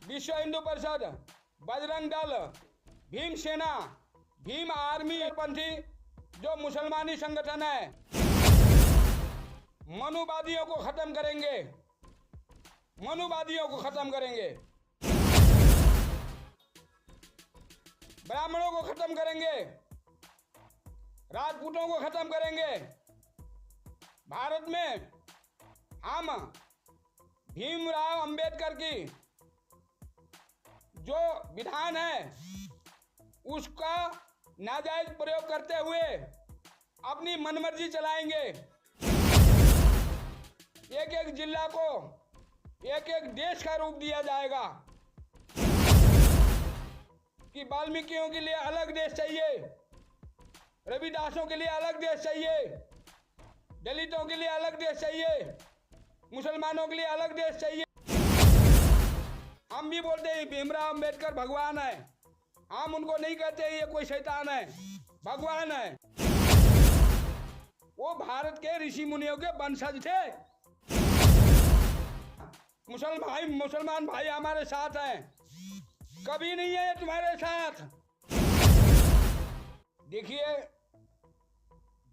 विश्व हिंदू परिषद, बजरंग दल, भीम सेना, भीम आर्मी पंथी जो मुसलमानी संगठन है, मनुवादियों को खत्म करेंगे, मनुवादियों को खत्म करेंगे, ब्राह्मणों को खत्म करेंगे, राजपूतों को खत्म करेंगे। भारत में हम भीमराव अंबेडकर की जो विधान है उसका नाजायज प्रयोग करते हुए अपनी मनमर्जी चलाएंगे। एक एक जिला को एक एक देश का रूप दिया जाएगा कि वाल्मीकियों के लिए अलग देश चाहिए, रविदासों के लिए अलग देश चाहिए, दलितों के लिए अलग देश चाहिए, मुसलमानों के लिए अलग देश चाहिए। हम भी बोलते हैं भीमराव अंबेडकर भगवान है, हम उनको नहीं कहते ये कोई शैतान है, भगवान है। वो भारत के ऋषि मुनियों के वंशज थे। मुसलमान भाई हमारे साथ हैं, कभी नहीं है तुम्हारे साथ। देखिए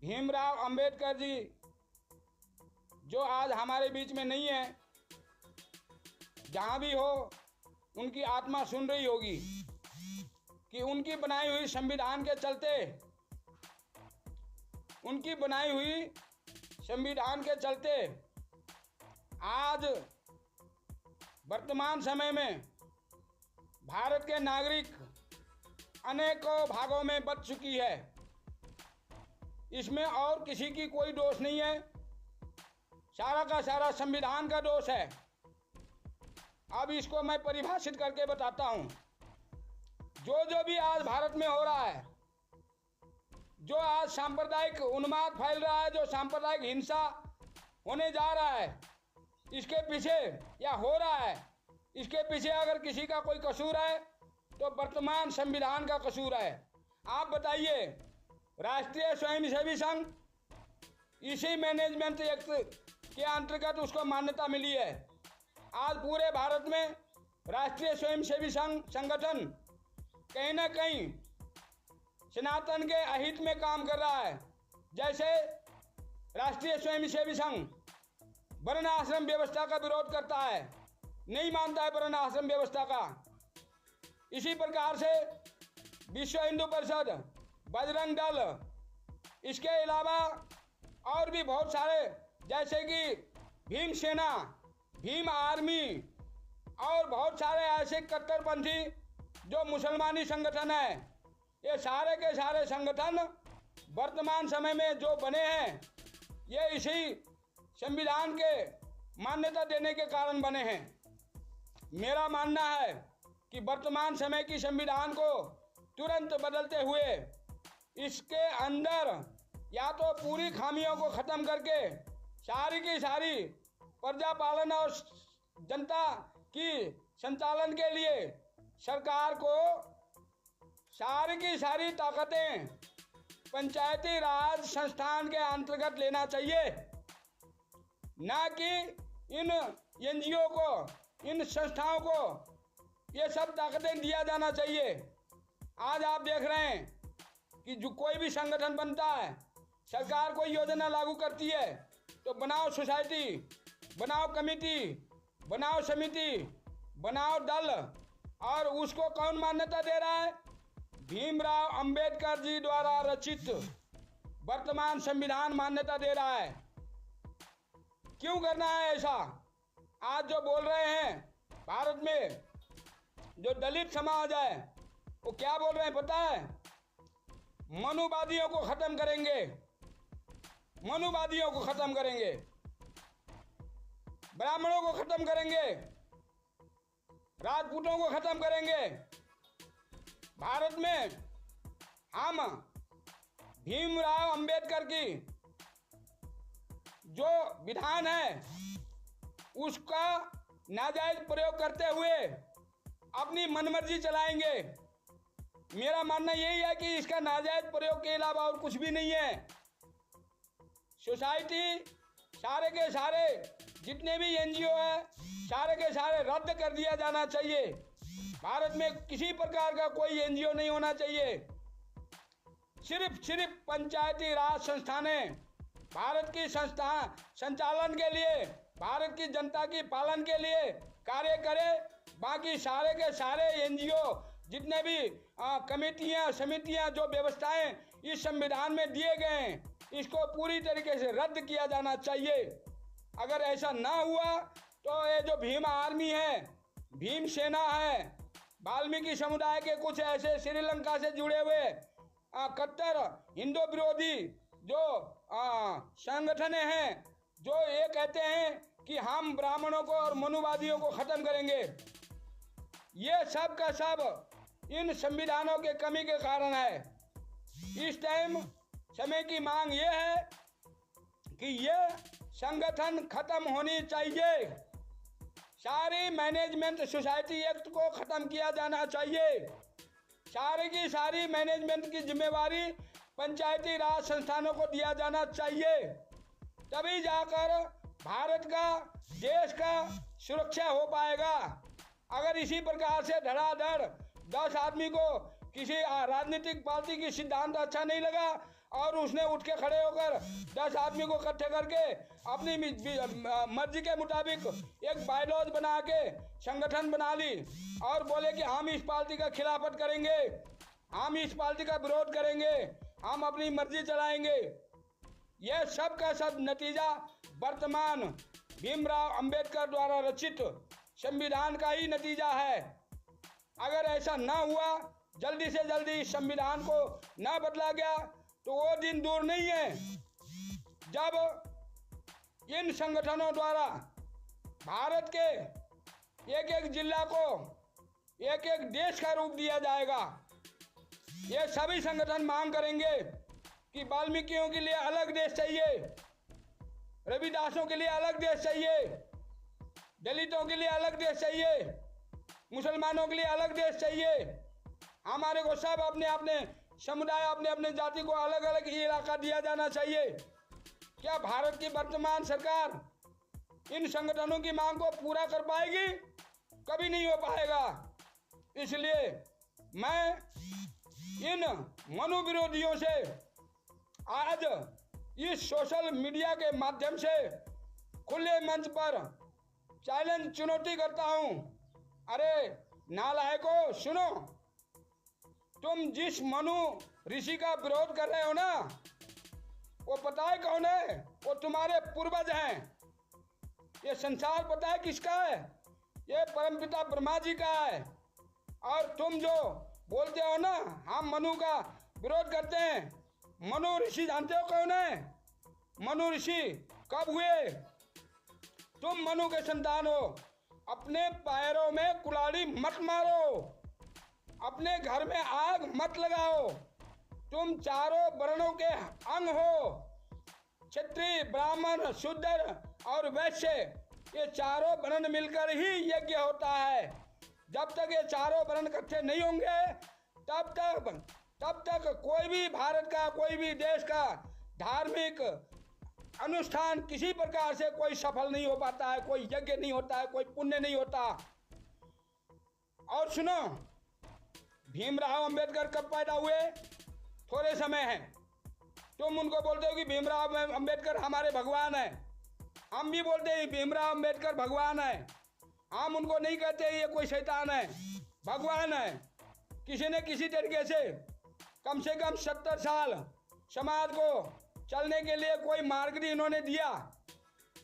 भीमराव अंबेडकर जी जो आज हमारे बीच में नहीं है, जहां भी हो उनकी आत्मा सुन रही होगी कि उनकी बनाई हुई संविधान के चलते, उनकी बनाई हुई संविधान के चलते आज वर्तमान समय में भारत के नागरिक अनेकों भागों में बट चुकी है। इसमें और किसी की कोई दोष नहीं है, सारा का सारा संविधान का दोष है। अब इसको मैं परिभाषित करके बताता हूं। जो भी आज भारत में हो रहा है, जो आज सांप्रदायिक उन्माद फैल रहा है, जो सांप्रदायिक हिंसा होने जा रहा है, इसके पीछे या हो रहा है, इसके पीछे अगर किसी का कोई कसूर है तो वर्तमान संविधान का कसूर है। आप बताइए, राष्ट्रीय स्वयंसेवी संघ इसी मैनेजमेंट एक्ट के अंतर्गत उसको मान्यता मिली है। आज पूरे भारत में राष्ट्रीय स्वयंसेवी संगठन कहीं ना कहीं सनातन के अहित में काम कर रहा है। जैसे राष्ट्रीय स्वयंसेवी संघ वर्ण आश्रम व्यवस्था का विरोध करता है, नहीं मानता है वर्ण आश्रम व्यवस्था का। इसी प्रकार से विश्व हिंदू परिषद, बजरंग दल, इसके अलावा और भी बहुत सारे जैसे कि भीम सेना, भीम आर्मी और बहुत सारे ऐसे कट्टरपंथी जो मुसलमानी संगठन है, ये सारे के सारे संगठन वर्तमान समय में जो बने हैं ये इसी संविधान के मान्यता देने के कारण बने हैं। मेरा मानना है कि वर्तमान समय की संविधान को तुरंत बदलते हुए इसके अंदर या तो पूरी खामियों को खत्म करके सारी की सारी प्रजा पालन और जनता की संचालन के लिए सरकार को सारी की सारी ताकतें पंचायती राज संस्थान के अंतर्गत लेना चाहिए, ना कि इन एनजीओ को, इन संस्थाओं को ये सब ताकतें दिया जाना चाहिए। आज आप देख रहे हैं कि जो कोई भी संगठन बनता है, सरकार कोई योजना लागू करती है तो बनाओ सोसाइटी, बनाओ कमेटी, बनाओ समिति, बनाओ दल, और उसको कौन मान्यता दे रहा है? भीमराव अंबेडकर जी द्वारा रचित वर्तमान संविधान मान्यता दे रहा है। क्यों करना है ऐसा? आज जो बोल रहे हैं भारत में जो दलित समाज है वो क्या बोल रहे हैं पता है? मनुवादियों को खत्म करेंगे, मनुवादियों को खत्म करेंगे, ब्राह्मणों को खत्म करेंगे, राजपूतों को खत्म करेंगे। भारत में हम भीमराव अंबेडकर की जो विधान है उसका नाजायज प्रयोग करते हुए अपनी मनमर्जी चलाएंगे। मेरा मानना यही है कि इसका नाजायज प्रयोग के अलावा और कुछ भी नहीं है। सोसाइटी सारे के सारे जितने भी एनजीओ है सारे के सारे रद्द कर दिया जाना चाहिए। भारत में किसी प्रकार का कोई एनजीओ नहीं होना चाहिए। सिर्फ पंचायती राज संस्थानें भारत की संस्था संचालन के लिए, भारत की जनता की पालन के लिए कार्य करे। बाकी सारे के सारे एनजीओ जितने भी कमेटियां समितियां जो व्यवस्थाएं इस संविधान में दिए गए हैं इसको पूरी तरीके से रद्द किया जाना चाहिए। अगर ऐसा ना हुआ तो ये जो भीम आर्मी है, भीम सेना है, वाल्मीकि समुदाय के कुछ ऐसे श्रीलंका से जुड़े हुए कट्टर हिंदू विरोधी जो संगठन हैं जो ये कहते हैं कि हम ब्राह्मणों को और मनुवादियों को खत्म करेंगे, ये सब का सब इन संविधानों के कमी के कारण है। इस टाइम समय की मांग ये है कि ये संगठन खत्म होनी चाहिए। सारी मैनेजमेंट सोसाइटी एक्ट को खत्म किया जाना चाहिए। सारी की सारी मैनेजमेंट की जिम्मेवारी पंचायती राज संस्थानों को दिया जाना चाहिए। तभी जाकर भारत का, देश का सुरक्षा हो पाएगा। अगर इसी प्रकार से धड़ाधड़ 10 आदमी को किसी राजनीतिक पार्टी की सिद्धांत अच्छा नहीं लगा और उसने उठ के खड़े होकर 10 आदमी को इकट्ठे करके अपनी मर्जी के मुताबिक एक बायलॉज बना के संगठन बना ली और बोले कि हम इस पार्टी का खिलाफत करेंगे, हम इस पार्टी का विरोध करेंगे, हम अपनी मर्जी चलाएंगे। यह सब का सब नतीजा वर्तमान भीमराव अंबेडकर द्वारा रचित संविधान का ही नतीजा है। अगर ऐसा ना हुआ, जल्दी से जल्दी इस संविधान को ना बदला गया तो वो दिन दूर नहीं है जब इन संगठनों द्वारा भारत के एक एक जिला को एक एक देश का रूप दिया जाएगा। ये सभी संगठन मांग करेंगे कि वाल्मीकियों के लिए अलग देश चाहिए, रविदासों के लिए अलग देश चाहिए, दलितों के लिए अलग देश चाहिए, मुसलमानों के लिए अलग देश चाहिए। हमारे को सब अपने अपने समुदाय, अपने अपने जाति को अलग अलग इलाका दिया जाना चाहिए। क्या भारत की वर्तमान सरकार इन संगठनों की मांग को पूरा कर पाएगी? कभी नहीं हो पाएगा। इसलिए मैं इन मनु विरोधियों से आज इस सोशल मीडिया के माध्यम से खुले मंच पर चैलेंज चुनौती करता हूं। अरे नालायकों, सुनो, तुम जिस मनु ऋषि का विरोध कर रहे हो ना, वो पता है कौन है? वो तुम्हारे पूर्वज हैं। ये संसार पता है किसका है? ये परमपिता ब्रह्मा जी का है। और तुम जो बोलते हो ना हम मनु का विरोध करते हैं, मनु ऋषि जानते हो कौन है? मनु ऋषि कब हुए? तुम मनु के संतान हो। अपने पैरों में कुल्हाड़ी मत मारो, अपने घर में आग मत लगाओ। तुम चारों वर्णों के अंग हो, क्षत्रिय, ब्राह्मण, शूद्र और वैश्य। ये चारों वर्ण मिलकर ही यज्ञ होता है। जब तक ये चारों वर्ण इकट्ठे नहीं होंगे तब तक कोई भी भारत का, कोई भी देश का धार्मिक अनुष्ठान किसी प्रकार से कोई सफल नहीं हो पाता है, कोई यज्ञ नहीं होता है, कोई पुण्य नहीं होता। और सुनो, भीमराव अंबेडकर कब पैदा हुए? थोड़े समय है। तुम उनको बोलते हो कि भीमराव अंबेडकर हमारे भगवान है। हम भी बोलते हैं भीमराव अंबेडकर भगवान है। हम उनको नहीं कहते ये कोई शैतान है, भगवान है। किसी ने किसी तरीके से कम 70 साल समाज को चलने के लिए कोई मार्ग इन्होंने दिया,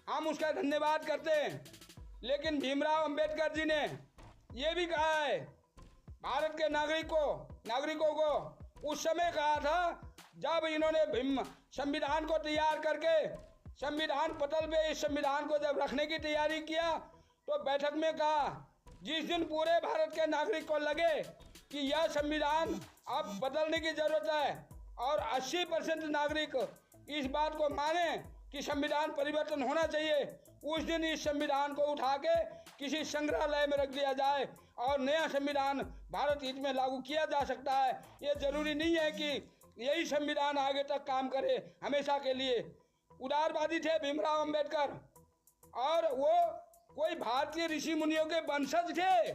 हम उसका धन्यवाद करते हैं। लेकिन भीमराव अंबेडकर जी ने ये भी कहा है, भारत के नागरिकों को उस समय कहा था जब इन्होंने संविधान को तैयार करके संविधान पटल पे इस संविधान को जब रखने की तैयारी किया तो बैठक में कहा, जिस दिन पूरे भारत के नागरिक को लगे कि यह संविधान अब बदलने की जरूरत है और 80% नागरिक इस बात को माने कि संविधान परिवर्तन होना चाहिए, उस दिन इस संविधान को उठा के किसी संग्रहालय में रख दिया जाए और नया संविधान भारत हित में लागू किया जा सकता है। ये जरूरी नहीं है कि यही संविधान आगे तक काम करे हमेशा के लिए। उदारवादी थे भीमराव अंबेडकर, और वो कोई भारतीय ऋषि मुनियों के वंशज थे।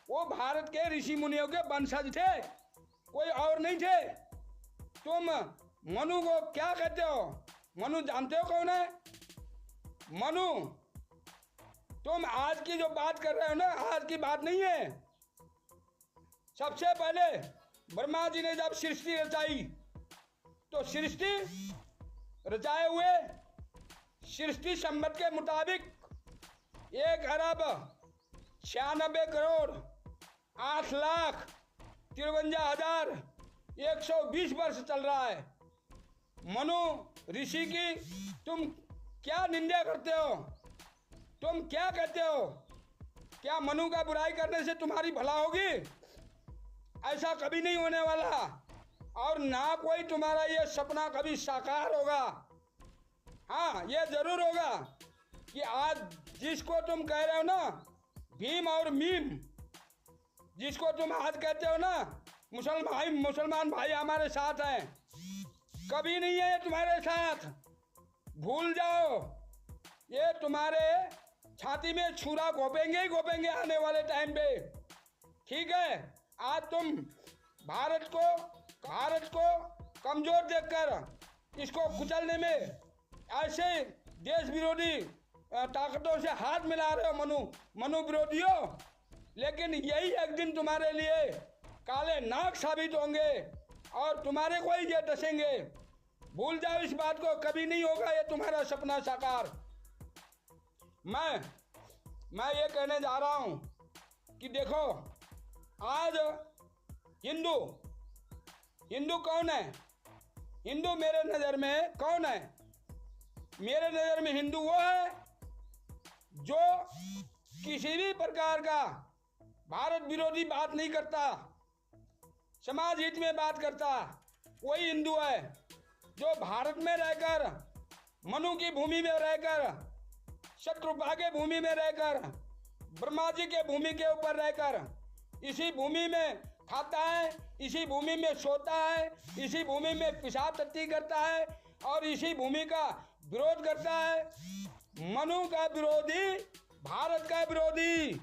वो भारत के ऋषि मुनियों के वंशज थे, कोई और नहीं थे। तुम मनु को क्या कहते हो? मनु जानते हो कौन है? मनु, तुम आज की जो बात कर रहे हो ना, आज की बात नहीं है। सबसे पहले ब्रह्मा जी ने जब सृष्टि रचाई, तो सृष्टि रचाए हुए सृष्टि संवत के मुताबिक 1,96,53,120 वर्ष चल रहा है। मनु ऋषि की तुम क्या निंदा करते हो? तुम क्या कहते हो? क्या मनु का बुराई करने से तुम्हारी भला होगी? ऐसा कभी नहीं होने वाला, और ना कोई तुम्हारा ये सपना कभी साकार होगा। हाँ, ये जरूर होगा कि आज जिसको तुम कह रहे हो ना भीम और मीम, जिसको तुम आज कहते हो ना मुसलमान भाई हमारे साथ हैं, कभी नहीं है ये तुम्हारे साथ। भूल जाओ, ये तुम्हारे छाती में छुरा घोपेंगे ही घोपेंगे आने वाले टाइम पे। ठीक है, आज तुम भारत को कमजोर देखकर इसको कुचलने में ऐसे देश विरोधी ताकतों से हाथ मिला रहे हो मनु विरोधियों, लेकिन यही एक दिन तुम्हारे लिए काले नाग साबित होंगे और तुम्हारे को ही ये डसेंगे। भूल जाओ इस बात को, कभी नहीं होगा ये तुम्हारा सपना साकार। मैं ये कहने जा रहा हूं कि देखो, आज हिंदू कौन है? हिंदू मेरे नजर में कौन है? मेरे नजर में हिंदू वो है जो किसी भी प्रकार का भारत विरोधी बात नहीं करता, समाज हित में बात करता। वही हिंदू है जो भारत में रहकर, मनु की भूमि में रहकर, शत्रुपा के भूमि में रहकर, ब्रह्मा जी के भूमि के ऊपर रहकर, इसी भूमि में खाता है, इसी भूमि में सोता है, इसी भूमि में पेशाब टट्टी करता है और इसी भूमि का विरोध करता है। मनु का विरोधी भारत का विरोधी,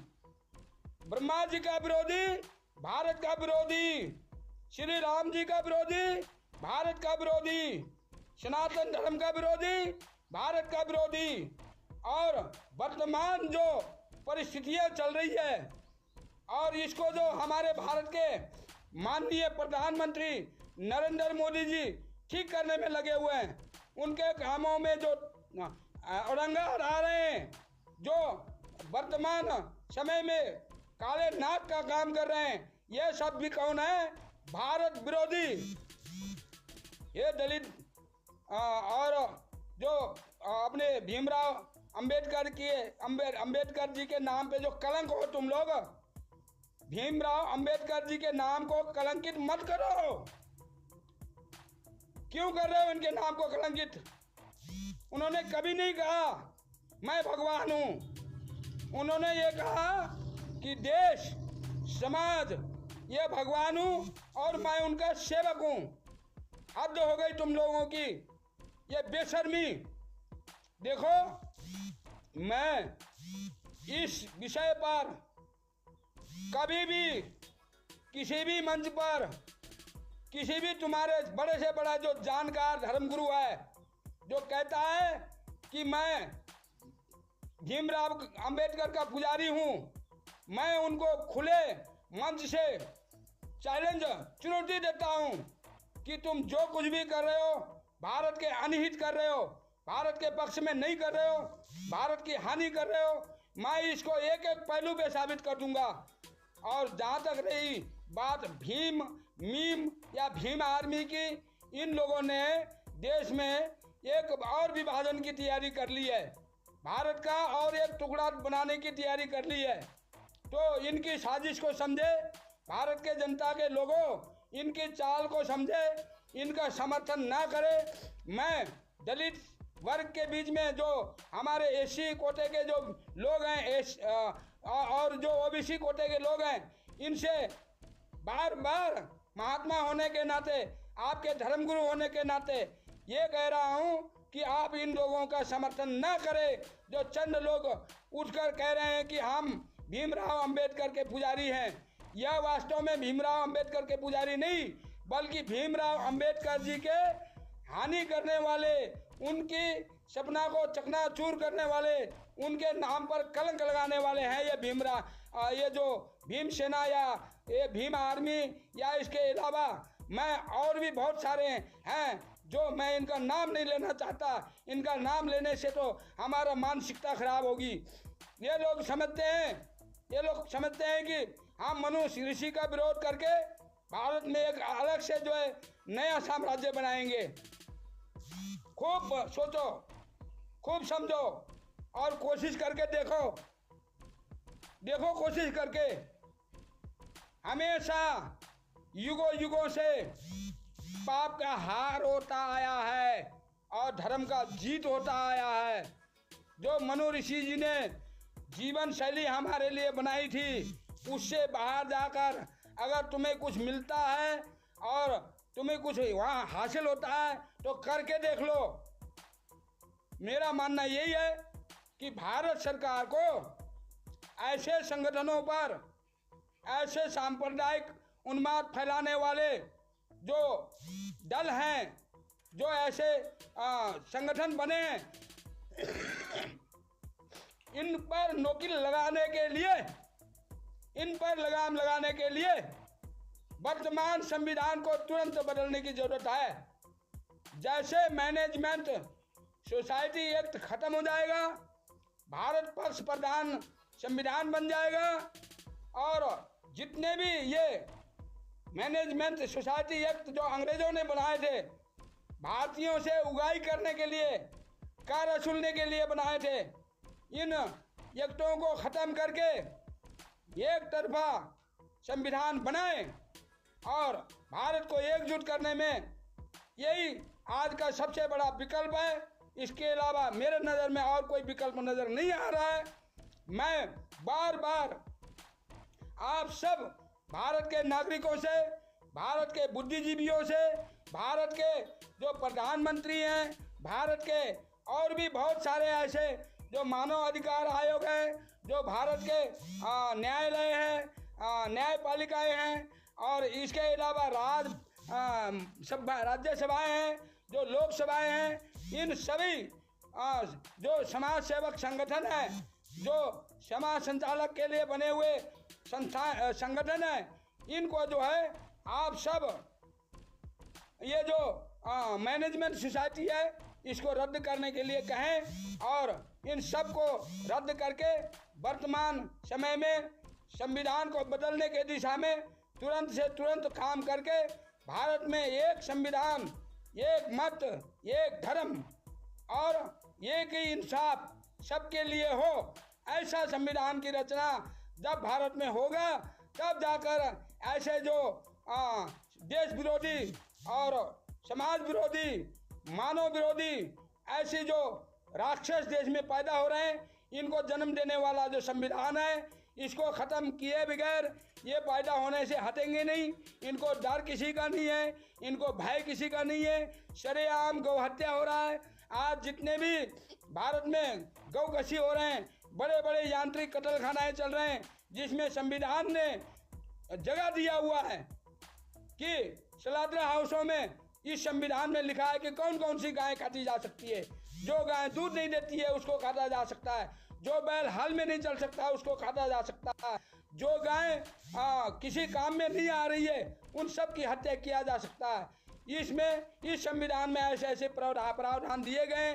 ब्रह्मा जी का विरोधी भारत का विरोधी, श्री राम जी का विरोधी भारत का विरोधी, सनातन धर्म का विरोधी भारत का विरोधी। और वर्तमान जो परिस्थितियां चल रही है और इसको जो हमारे भारत के माननीय प्रधानमंत्री नरेंद्र मोदी जी ठीक करने में लगे हुए हैं, उनके कामों में जो औरंगाबाद आ रहे हैं, जो वर्तमान समय में काले नाग का काम कर रहे हैं, ये सब भी कौन है? भारत विरोधी। ये दलित और जो अपने भीमराव अंबेडकर जी के नाम पे जो कलंक हो तुम लोग, भीमराव अंबेडकर जी के नाम को कलंकित मत करो। क्यों कर रहे हो इनके नाम को कलंकित? उन्होंने कभी नहीं कहा मैं भगवान हूं। उन्होंने ये कहा कि देश समाज ये भगवान हूं और मैं उनका सेवक हूं। हद हो गई तुम लोगों की, ये बेशर्मी। देखो, मैं इस विषय पर कभी भी किसी भी मंच पर किसी भी तुम्हारे बड़े से बड़ा जो जानकार धर्मगुरु है जो कहता है कि मैं भीमराव अंबेडकर का पुजारी हूं, मैं उनको खुले मंच से चुनौती देता हूं कि तुम जो कुछ भी कर रहे हो भारत के अनहित कर रहे हो, भारत के पक्ष में नहीं कर रहे हो, भारत की हानि कर रहे हो। मैं इसको एक एक पहलू पे साबित कर दूंगा। और जहाँ तक रही बात भीम मीम या भीम आर्मी की, इन लोगों ने देश में एक और विभाजन की तैयारी कर ली है, भारत का और एक टुकड़ा बनाने की तैयारी कर ली है। तो इनकी साजिश को समझे भारत के जनता के लोगों, इनकी चाल को समझे, इनका समर्थन ना करे। मैं दलित वर्ग के बीच में जो हमारे एससी कोटे के जो लोग हैं और जो ओबीसी कोटे के लोग हैं, इनसे बार बार महात्मा होने के नाते, आपके धर्मगुरु होने के नाते ये कह रहा हूं कि आप इन लोगों का समर्थन न करें जो चंद लोग उठकर कह रहे हैं कि हम भीमराव अंबेडकर के पुजारी हैं। यह वास्तव में भीमराव अंबेडकर के पुजारी नहीं, बल्कि भीमराव अंबेडकर जी के हानि करने वाले, उनकी सपना को चकनाचूर करने वाले, उनके नाम पर कलंक लगाने वाले हैं ये जो भीम सेना या ये भीम आर्मी या इसके अलावा मैं और भी बहुत सारे हैं जो मैं इनका नाम नहीं लेना चाहता। इनका नाम लेने से तो हमारा मानसिकता खराब होगी। ये लोग समझते हैं कि हम मनुष्य ऋषि का विरोध करके भारत में एक अलग से जो है नया साम्राज्य बनाएंगे। खूब सोचो, खूब समझो और कोशिश करके देखो कोशिश करके। हमेशा युगों से पाप का हार होता आया है और धर्म का जीत होता आया है। जो मनु ऋषि जी ने जीवन शैली हमारे लिए बनाई थी, उससे बाहर जाकर अगर तुम्हें कुछ मिलता है और तुम्हें कुछ वहाँ हासिल होता है तो करके देख लो। मेरा मानना यही है कि भारत सरकार को ऐसे संगठनों पर, ऐसे सांप्रदायिक उन्माद फैलाने वाले जो दल हैं, जो ऐसे संगठन बने हैं, इन पर नोकिल लगाने के लिए, इन पर लगाम लगाने के लिए वर्तमान संविधान को तुरंत बदलने की जरूरत है। जैसे मैनेजमेंट सोसाइटी एक्ट खत्म हो जाएगा, भारत पक्ष प्रधान संविधान बन जाएगा और जितने भी ये मैनेजमेंट सोसाइटी एक्ट जो अंग्रेजों ने बनाए थे, भारतीयों से उगाही करने के लिए, कर वसूलने के लिए बनाए थे, इन एक्टों को खत्म करके एक तरफा संविधान बनाएं और भारत को एकजुट करने में यही आज का सबसे बड़ा विकल्प है। इसके अलावा मेरे नज़र में और कोई विकल्प नज़र नहीं आ रहा है। मैं बार बार आप सब भारत के नागरिकों से, भारत के बुद्धिजीवियों से, भारत के जो प्रधानमंत्री हैं, भारत के और भी बहुत सारे ऐसे जो मानव अधिकार आयोग हैं, जो भारत के न्यायालय हैं, न्यायपालिकाएं हैं और इसके अलावा राज्य सभाएं हैं, जो लोकसभाएं हैं, इन सभी जो समाज सेवक संगठन हैं, जो समाज संचालक के लिए बने हुए संगठन है, इनको जो है आप सब ये जो मैनेजमेंट सोसाइटी है इसको रद्द करने के लिए कहें और इन सब को रद्द करके वर्तमान समय में संविधान को बदलने के दिशा में तुरंत से तुरंत काम करके भारत में एक संविधान, एक मत, एक धर्म और एक ही इंसाफ सबके लिए हो, ऐसा संविधान की रचना जब भारत में होगा तब जाकर ऐसे जो देश विरोधी और समाज विरोधी, मानव विरोधी ऐसे जो राक्षस देश में पैदा हो रहे हैं, इनको जन्म देने वाला जो संविधान है, इसको ख़त्म किए बगैर ये पैदा होने से हटेंगे नहीं। इनको डर किसी का नहीं है, इनको भय किसी का नहीं है। शरेआम गौ हत्या हो रहा है। आज जितने भी भारत में गौ कशी हो रहे हैं, बड़े बड़े यांत्रिक कत्लखानाएं चल रहे हैं, जिसमें संविधान ने जगह दिया हुआ है कि स्लॉटर हाउसों में इस संविधान में लिखा है कि कौन कौन सी गाय काटी जा सकती है। जो गाय दूध नहीं देती है उसको काटा जा सकता है, जो बैल हल में नहीं चल सकता उसको काटा जा सकता है, जो गाय किसी काम में नहीं आ रही है उन सब की हत्या किया जा सकता है। इसमें इस संविधान में ऐसे ऐसे प्रावधान दिए गए।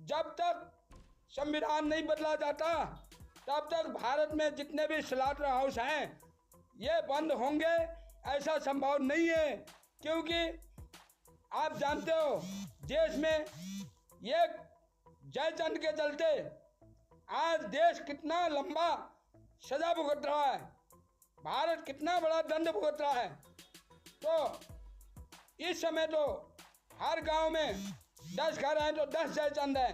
जब तक संविधान नहीं बदला जाता तब तक भारत में जितने भी स्लॉटर हाउस हैं ये बंद होंगे, ऐसा संभव नहीं है। क्योंकि आप जानते हो देश में ये जयचंद के चलते आज देश कितना लंबा सजा भुगत रहा है, भारत कितना बड़ा दंड भुगत रहा है। तो इस समय तो हर गांव में 10 घर हैं तो 10 जयचंद हैं।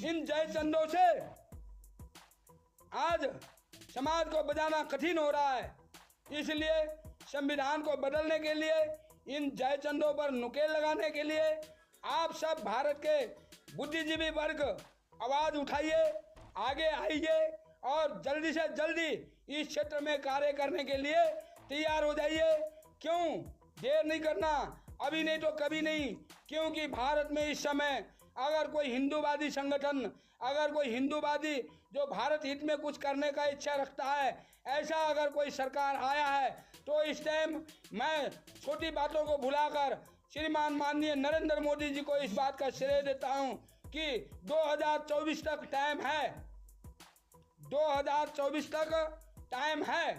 इन जयचंदों से आज समाज को बचाना कठिन हो रहा है। इसलिए संविधान को बदलने के लिए, इन जयचंदों पर नुकेल लगाने के लिए आप सब भारत के बुद्धिजीवी वर्ग आवाज उठाइए, आगे आइए और जल्दी से जल्दी इस क्षेत्र में कार्य करने के लिए तैयार हो जाइए। क्यों देर नहीं करना, अभी नहीं तो कभी नहीं। क्योंकि भारत में इस समय अगर कोई हिंदूवादी संगठन, अगर कोई हिंदूवादी जो भारत हित में कुछ करने का इच्छा रखता है, ऐसा अगर कोई सरकार आया है तो इस टाइम मैं छोटी बातों को भुलाकर श्रीमान माननीय नरेंद्र मोदी जी को इस बात का श्रेय देता हूं कि 2024 तक टाइम है, 2024 तक टाइम है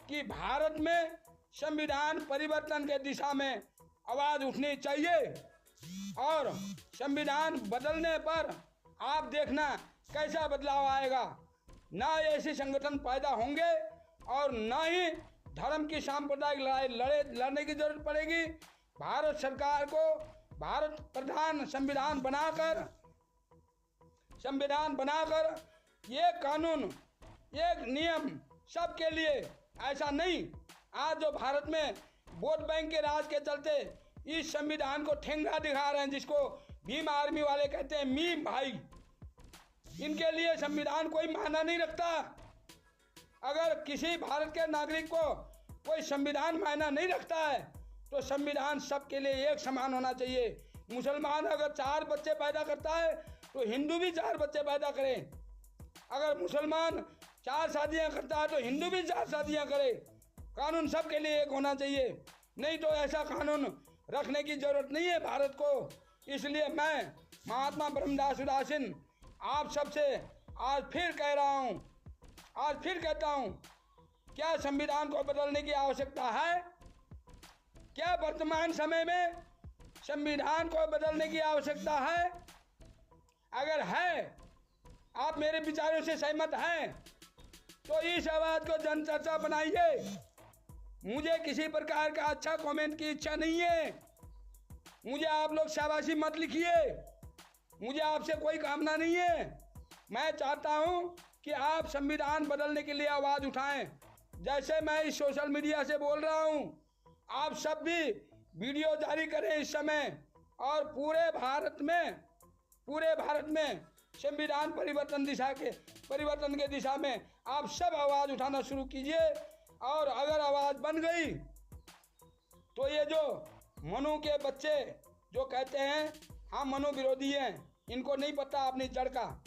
कि भारत में संविधान परिवर्तन के दिशा में आवाज उठनी चाहिए। और संविधान बदलने पर आप देखना कैसा बदलाव आएगा। ना ऐसे संगठन पैदा होंगे और ना ही धर्म की सांप्रदायिक लड़ाई लड़ने की जरूरत पड़ेगी। भारत सरकार को भारत प्रधान संविधान बनाकर ये कानून, एक नियम सबके लिए, ऐसा नहीं आज जो भारत में वोट बैंक के राज के चलते इस संविधान को ठेंगा दिखा रहे हैं, जिसको भीम आर्मी वाले कहते हैं मीम भाई, इनके लिए संविधान कोई मायना नहीं रखता। अगर किसी भारत के नागरिक को कोई संविधान मायना नहीं रखता है तो संविधान सबके लिए एक समान होना चाहिए। मुसलमान अगर 4 बच्चे पैदा करता है तो हिंदू भी 4 बच्चे पैदा करे। अगर मुसलमान 4 शादियां करता है तो हिंदू भी 4 शादियां करे। कानून सबके लिए एक होना चाहिए, नहीं तो ऐसा कानून रखने की जरूरत नहीं है भारत को। इसलिए मैं महात्मा ब्रह्मदास उदासीन आप सबसे आज फिर कह रहा हूँ, आज फिर कहता हूँ, क्या संविधान को बदलने की आवश्यकता है? क्या वर्तमान समय में संविधान को बदलने की आवश्यकता है? अगर है, आप मेरे विचारों से सहमत हैं तो इस आवाज को जनचर्चा बनाइए। मुझे किसी प्रकार का अच्छा कमेंट की इच्छा नहीं है, मुझे आप लोग शाबाशी मत लिखिए, मुझे आपसे कोई कामना नहीं है। मैं चाहता हूं कि आप संविधान बदलने के लिए आवाज उठाएं। जैसे मैं इस सोशल मीडिया से बोल रहा हूं, आप सब भी वीडियो जारी करें इस समय और पूरे भारत में संविधान परिवर्तन के दिशा में आप सब आवाज उठाना शुरू कीजिए। और अगर आवाज बन गई तो ये जो मनु के बच्चे जो कहते हैं हम मनु विरोधी हैं, इनको नहीं पता अपनी जड़ का।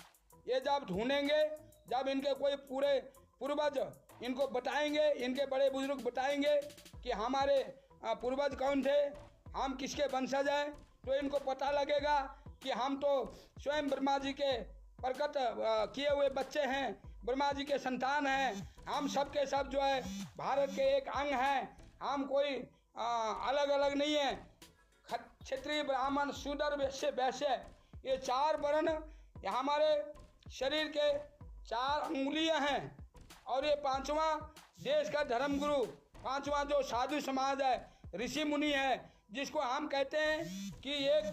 ये जब ढूंढेंगे, जब इनके कोई पूरे पूर्वज इनको बताएंगे, इनके बड़े बुजुर्ग बताएंगे कि हमारे पूर्वज कौन थे, हम किसके वंशज हैं, तो इनको पता लगेगा कि हम तो स्वयं ब्रह्मा जी के प्रकट किए हुए बच्चे हैं, ब्रह्मा जी के संतान हैं। हम सब के सब जो है भारत के एक अंग हैं। हम कोई अलग अलग नहीं है। क्षत्रिय, ब्राह्मण, शूद्र, वैश्य, ये 4 वर्ण हमारे शरीर के 4 अंगुलियां हैं। और ये 5वां देश का धर्मगुरु, 5वां जो साधु समाज है, ऋषि मुनि है, जिसको हम कहते हैं कि एक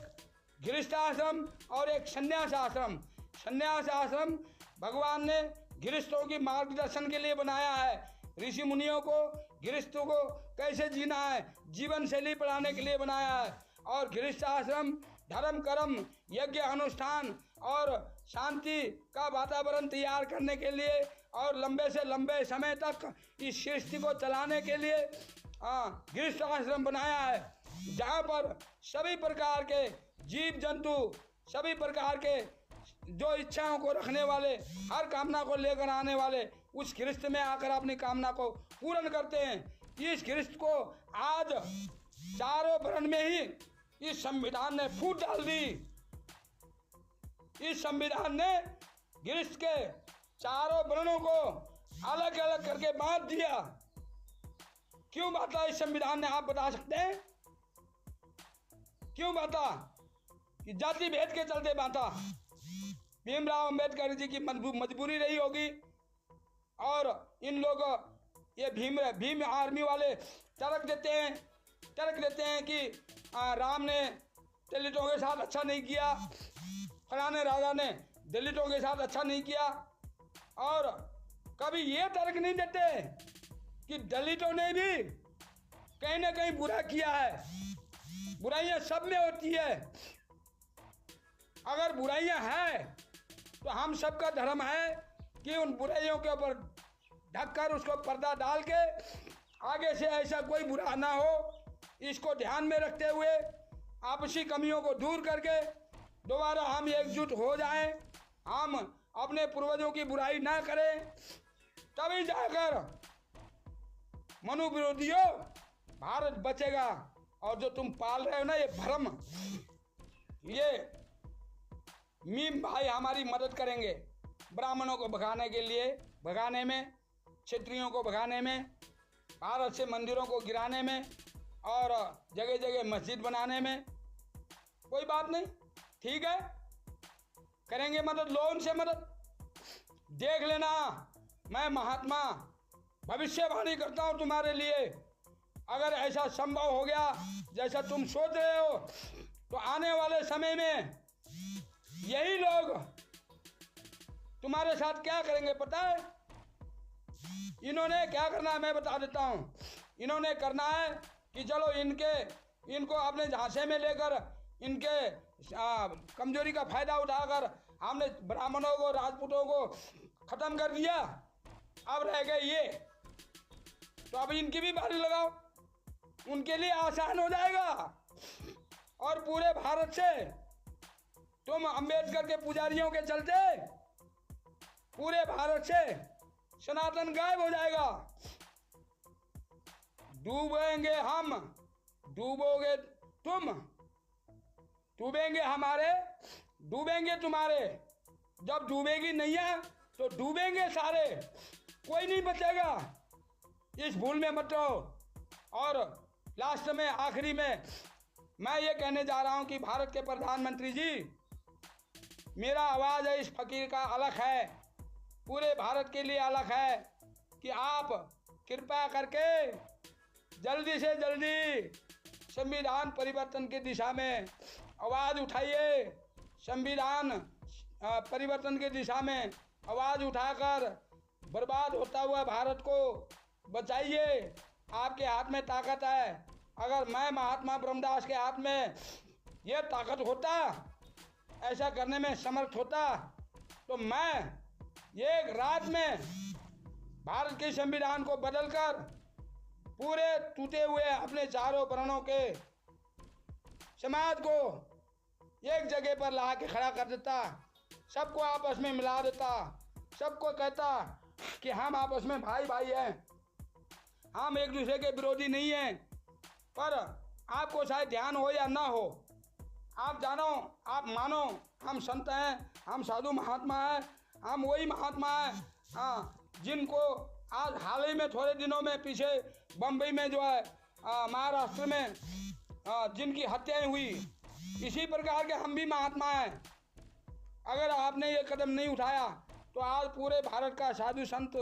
गृहस्थाश्रम और एक संन्यास आश्रम। संन्यास आश्रम भगवान ने गृहस्थों की मार्गदर्शन के लिए बनाया है। ऋषि मुनियों को गृहस्थों को कैसे जीना है, जीवन शैली पढ़ाने के लिए बनाया है। और गृहस्थ आश्रम धर्म, कर्म, यज्ञ, अनुष्ठान और शांति का वातावरण तैयार करने के लिए और लंबे से लंबे समय तक इस सृष्टि को चलाने के लिए गृहस्थ आश्रम बनाया है, जहाँ पर सभी प्रकार के जीव जंतु, सभी प्रकार के जो इच्छाओं को रखने वाले, हर कामना को लेकर आने वाले उस गृहस्थ में आकर अपनी कामना को पूर्ण करते हैं। इस गृहस्थ को आज 4 वर्ण में ही इस संविधान ने फूट डाल दी। इस संविधान ने गृहस्थ के 4 वर्णों को अलग अलग करके बांट दिया। क्यों बांटा इस संविधान ने, आप बता सकते हैं? क्यों बांटा? कि जाति भेद के चलते बांटा। भीमराव अंबेडकर जी की मजबूरी रही होगी और इन लोग ये भीम आर्मी वाले तर्क देते हैं कि राम ने दलितों के साथ अच्छा नहीं किया, फलाने राजा ने दलितों के साथ अच्छा नहीं किया। और कभी ये तर्क नहीं देते कि दलितों ने भी कहीं ना कहीं बुरा किया है। बुराइयां सब में होती है। अगर बुराइयां हैं तो हम सबका धर्म है कि उन बुराइयों के ऊपर ढककर उसको पर्दा डाल के आगे से ऐसा कोई बुरा ना हो, इसको ध्यान में रखते हुए आपसी कमियों को दूर करके दोबारा हम एकजुट हो जाएं, हम अपने पूर्वजों की बुराई ना करें, तभी जाकर मनुविरोधियों भारत बचेगा। और जो तुम पाल रहे हो ना ये भ्रम, ये मीम भाई हमारी मदद करेंगे ब्राह्मणों को भगाने के लिए, भगाने में, क्षत्रियों को भगाने में, भारत से मंदिरों को गिराने में और जगह जगह मस्जिद बनाने में। कोई बात नहीं, ठीक है, करेंगे मदद, लो उनसे मदद। देख लेना, मैं महात्मा भविष्यवाणी करता हूं तुम्हारे लिए। अगर ऐसा संभव हो गया जैसा तुम सोच रहे हो तो आने वाले समय में यही लोग तुम्हारे साथ क्या करेंगे पता है? इन्होंने क्या करना है मैं बता देता हूं। इन्होंने करना है कि चलो इनको अपने झांसे में लेकर इनके कमजोरी का फायदा उठाकर हमने ब्राह्मणों को, राजपूतों को खत्म कर दिया, अब रह गए ये, तो अब इनकी भी बारी लगाओ, उनके लिए आसान हो जाएगा। और पूरे भारत से तुम अंबेडकर के पुजारियों के चलते पूरे भारत से सनातन गायब हो जाएगा। डूबेंगे हम, डूबोगे तुम, डूबेंगे हमारे, डूबेंगे तुम्हारे। जब डूबेगी नैया तो डूबेंगे सारे, कोई नहीं बचेगा। इस भूल में मत रहो। और लास्ट में, आखिरी में मैं ये कहने जा रहा हूं कि भारत के प्रधानमंत्री जी, मेरा आवाज है इस फकीर का अलग है, पूरे भारत के लिए अलग है कि आप कृपया करके जल्दी से जल्दी संविधान परिवर्तन की दिशा में आवाज उठाइए। संविधान परिवर्तन की दिशा में आवाज उठाकर बर्बाद होता हुआ भारत को बचाइए। आपके हाथ में ताकत है। अगर मैं महात्मा ब्रह्मदास के हाथ में ये ताकत होता, ऐसा करने में समर्थ होता, तो मैं एक रात में भारत के संविधान को बदलकर पूरे टूटे हुए अपने चारों वर्णों के समाज को एक जगह पर ला के खड़ा कर देता, सबको आपस में मिला देता, सबको कहता कि हम आपस में भाई भाई हैं, हम एक दूसरे के विरोधी नहीं हैं। पर आपको शायद ध्यान हो या ना हो, आप जानो, आप मानो, हम संत हैं, हम साधु महात्मा हैं, हम वही महात्मा हैं, हाँ, जिनको आज हाल ही में थोड़े दिनों में पीछे बम्बई में जो है महाराष्ट्र में जिनकी हत्याएं हुई, इसी प्रकार के हम भी महात्मा हैं। अगर आपने ये कदम नहीं उठाया तो आज पूरे भारत का साधु संत,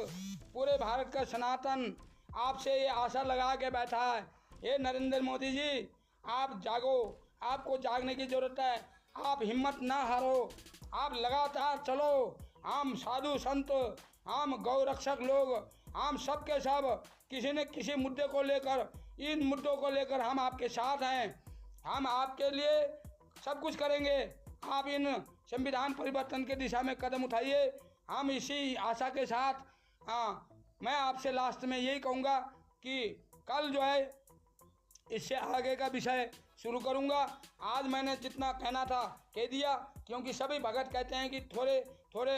पूरे भारत का सनातन आपसे ये आशा लगा के बैठा है। ये नरेंद्र मोदी जी, आप जागो, आपको जागने की जरूरत है। आप हिम्मत ना हारो, आप लगातार चलो। हम साधु संत, हम गौ रक्षक लोग, हम सब के सब किसी न किसी मुद्दे को लेकर, इन मुद्दों को लेकर हम आपके साथ हैं। हम आपके लिए सब कुछ करेंगे। आप इन संविधान परिवर्तन की दिशा में कदम उठाइए। हम इसी आशा के साथ, मैं आपसे लास्ट में यही कहूँगा कि कल जो है इससे आगे का विषय शुरू करूँगा। आज मैंने जितना कहना था कह दिया, क्योंकि सभी भगत कहते हैं कि थोड़े थोड़े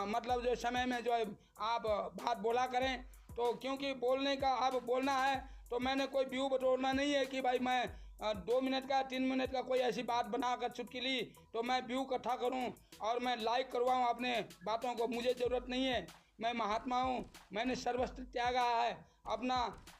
मतलब जो समय में जो है आप बात बोला करें। तो क्योंकि बोलने का अब बोलना है, तो मैंने कोई व्यू बटोरना नहीं है कि भाई मैं 2 मिनट का 3 मिनट का कोई ऐसी बात बनाकर चुटकी तो मैं व्यू इकट्ठा करूं और मैं लाइक करवाऊं अपने बातों को। मुझे ज़रूरत नहीं है। मैं महात्मा हूं, मैंने सर्वस्व त्यागा है, अपना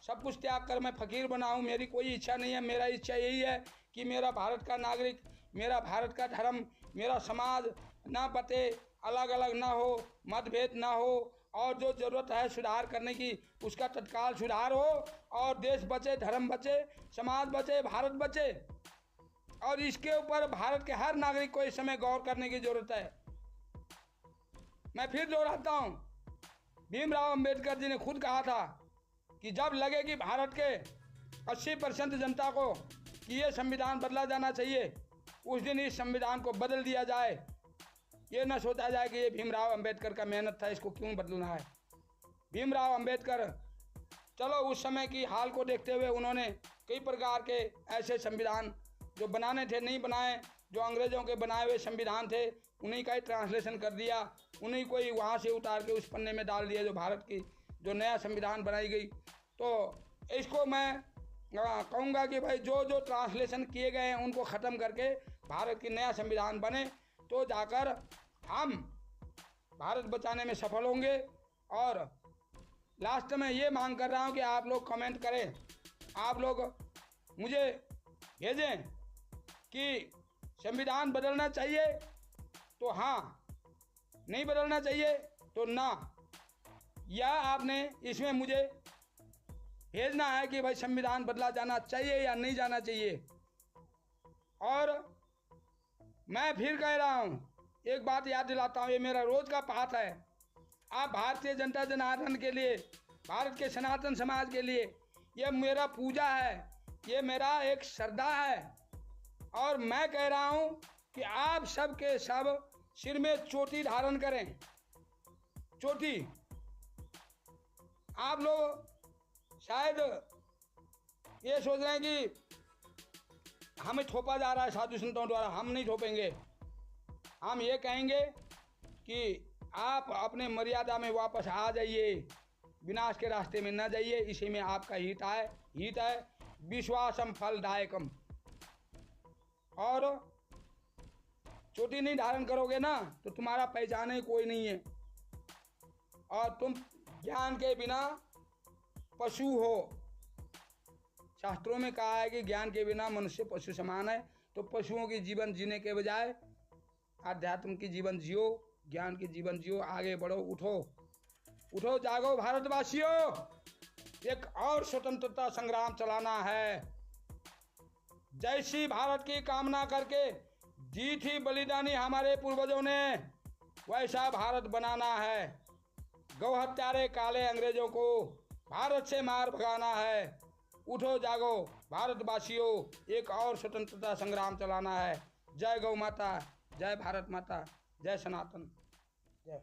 सब कुछ त्याग कर मैं फ़कीर बना हूं। मेरी कोई इच्छा नहीं है। मेरा इच्छा यही है कि मेरा भारत का नागरिक, मेरा भारत का धर्म, मेरा समाज ना बटे, अलग अलग ना हो, मतभेद ना हो, और जो ज़रूरत है सुधार करने की उसका तत्काल सुधार हो, और देश बचे, धर्म बचे, समाज बचे, भारत बचे। और इसके ऊपर भारत के हर नागरिक को इस समय गौर करने की ज़रूरत है। मैं फिर दोहराता हूँ, भीमराव अंबेडकर जी ने खुद कहा था कि जब लगे कि भारत के 80% जनता को कि ये संविधान बदला जाना चाहिए, उस दिन इस संविधान को बदल दिया जाए। ये न सोचा जाए कि ये भीमराव अंबेडकर का मेहनत था, इसको क्यों बदलना है। भीमराव अंबेडकर, चलो उस समय की हाल को देखते हुए उन्होंने कई प्रकार के ऐसे संविधान जो बनाने थे नहीं बनाए, जो अंग्रेज़ों के बनाए हुए संविधान थे उन्हीं का ही ट्रांसलेशन कर दिया, उन्हीं को ही वहाँ से उतार के उस पन्ने में डाल दिया जो भारत की जो नया संविधान बनाई गई। तो इसको मैं कहूँगा कि भाई जो जो ट्रांसलेशन किए गए हैं उनको ख़त्म करके भारत की नया संविधान बने, तो जाकर हम भारत बचाने में सफल होंगे। और लास्ट में ये मांग कर रहा हूँ कि आप लोग कमेंट करें, आप लोग मुझे भेजें कि संविधान बदलना चाहिए तो हाँ, नहीं बदलना चाहिए तो ना, या आपने इसमें मुझे भेजना है कि भाई संविधान बदला जाना चाहिए या नहीं जाना चाहिए। और मैं फिर कह रहा हूँ, एक बात याद दिलाता हूँ, ये मेरा रोज़ का पाठ है। आप भारतीय जनता जनार्दन के लिए, भारत के सनातन समाज के लिए ये मेरा पूजा है, ये मेरा एक श्रद्धा है। और मैं कह रहा हूँ कि आप सब के सब सिर में चोटी धारण करें। चोटी, आप लोग शायद ये सोच रहे हैं कि हमें थोपा जा रहा है साधु संतों द्वारा, हम नहीं थोपेंगे। हम ये कहेंगे कि आप अपने मर्यादा में वापस आ जाइए, विनाश के रास्ते में न जाइए, इसी में आपका हित है। विश्वासम फलदायकम। और चोटी नहीं धारण करोगे ना तो तुम्हारा पहचान ही कोई नहीं है, और तुम ज्ञान के बिना पशु हो। शास्त्रों में कहा है कि ज्ञान के बिना मनुष्य पशु समान है। तो पशुओं की जीवन जीने के बजाय आध्यात्म की जीवन जियो, ज्ञान की जीवन जियो, आगे बढ़ो, उठो उठो, जागो भारतवासियों, एक और स्वतंत्रता संग्राम चलाना है। जैसी भारत की कामना करके दी थी बलिदानी हमारे पूर्वजों ने, वैसा भारत बनाना है। गौ हत्यारे काले अंग्रेजों को भारत से मार भगाना है। उठो जागो भारतवासियों, एक और स्वतंत्रता संग्राम चलाना है। जय गौ माता, जय भारत माता, जय सनातन, जय।